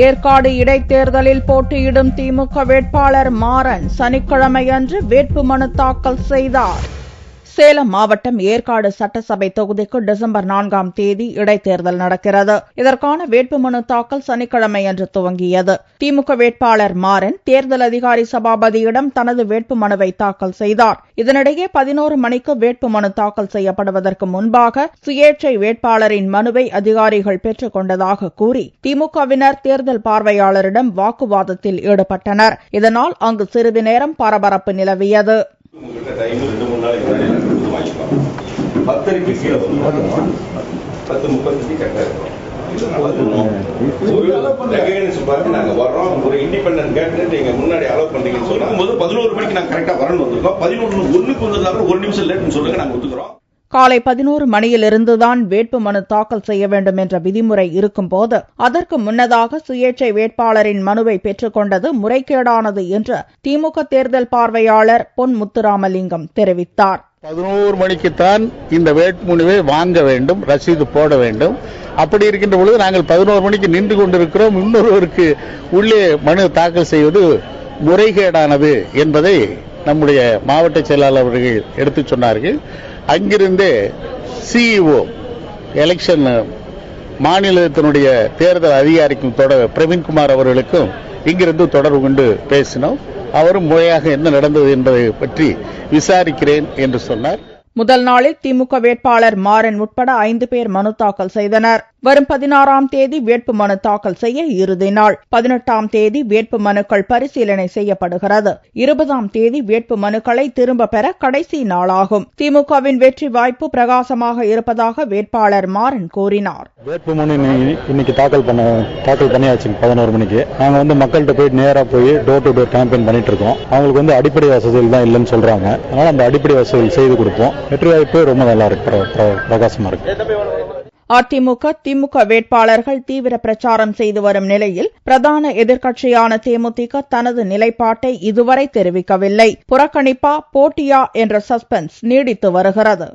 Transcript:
ஏற்காடு இடைத்தேர்தலில் போட்டியிடும் திமுக வேட்பாளர் மாறன் சனிக்கிழமையன்று வேட்புமனு தாக்கல் செய்தார். சேலம் மாவட்டம் ஏற்காடு சட்டசபை தொகுதிக்கு டிசம்பர் 4ஆம் தேதி இடைத்தேர்தல் நடக்கிறது. இதற்கான வேட்புமனு தாக்கல் சனிக்கிழமையன்று துவங்கியது. திமுக வேட்பாளர் மாறன் தேர்தல் அதிகாரி சபாபதியிடம் தனது வேட்புமனுவை தாக்கல் செய்தார். இதனிடையே 11 மணிக்கு வேட்புமனு தாக்கல் செய்யப்படுவதற்கு முன்பாக சுயேட்சை வேட்பாளரின் மனுவை அதிகாரிகள் பெற்றுக் கொண்டதாக கூறி திமுகவினர் தேர்தல் பார்வையாளரிடம் வாக்குவாதத்தில் ஈடுபட்டனர். இதனால் அங்கு சிறிது நேரம் பரபரப்பு நிலவியது. ஒரு இண்டிபெண்டன்ட் கேண்டிடேட் எங்க முன்னாடி அலோவ் பண்றீங்கன்னு சொல்லும்போது 11 மணிக்கு நாங்க கரெக்டா வரணும் வந்திருக்கோம். 11:01 வந்ததால 1 நிமிஷம் லேட்னு சொல்லுங்க, நாங்க ஒத்துக்கிறோம். காலை 11 மணியிலிருந்துதான் வேட்புமனு தாக்கல் செய்ய வேண்டும் என்ற விதிமுறை இருக்கும்போது அதற்கு முன்னதாக சுயேட்சை வேட்பாளரின் மனுவை பெற்றுக் கொண்டது முறைகேடானது என்று திமுக தேர்தல் பார்வையாளர் பொன் முத்துராமலிங்கம் தெரிவித்தார். 11 மணிக்குத்தான் இந்த வேட்புமனுவை வாங்க வேண்டும், ரசீது போட வேண்டும். அப்படி இருக்கின்ற பொழுது நாங்கள் 11 மணிக்கு நின்று கொண்டிருக்கிறோம். இன்னொருவருக்கு உள்ளே மனு தாக்கல் செய்வது முறைகேடானது என்பதை நம்முடைய மாவட்ட செயலாளர் அவர்கள் எடுத்துச் சொன்னார்கள். அங்கிருந்தே சிஇஓ எலெக்ஷன் மாநிலத்தினுடைய தேர்தல் அதிகாரிக்கும் பிரவீன்குமார் அவர்களுக்கும் இங்கிருந்து தொடர்பு கொண்டு பேசினோம். அவரும் முறையாக என்ன நடந்தது என்பதை பற்றி விசாரிக்கிறேன் என்று சொன்னார். முதல் நாளில் திமுக வேட்பாளர் மாறன் உட்பட 5 பேர் மனு தாக்கல் செய்தனர். வரும் 16ஆம் தேதி வேட்புமனு தாக்கல் செய்ய இறுதி நாள். 18ஆம் தேதி வேட்புமனுக்கள் பரிசீலனை செய்யப்படுகிறது. 20ஆம் தேதி வேட்புமனுக்களை திரும்ப பெற கடைசி நாளாகும். திமுகவின் வெற்றி வாய்ப்பு பிரகாசமாக இருப்பதாக வேட்பாளர் மாறன் கூறினார். வேட்புமனு இன்னைக்கு தாக்கல் பண்ணியாச்சு 11 மணிக்கு. நாங்க மக்கள்கிட்ட போய் நேரா போய் டோர் டு டோர் கேம்பெயின் பண்ணிட்டு இருக்கோம். அவங்களுக்கு அடிப்படை வசதிகள் தான் இல்லைன்னு சொல்றாங்க. அதனால அந்த அடிப்படை வசதிகள் செய்து கொடுப்போம். வெற்றி வாய்ப்பு ரொம்ப நல்லா இருக்கு, பிரகாசமா இருக்கு. அதிமுக திமுக வேட்பாளர்கள் தீவிர பிரச்சாரம் செய்து வரும் நிலையில் பிரதான எதிர்க்கட்சியான தேமுதிக தனது நிலைப்பாட்டை இதுவரை தெரிவிக்கவில்லை. புறக்கணிப்பா போட்டியா என்ற சஸ்பென்ஸ் நீடித்து வருகிறது.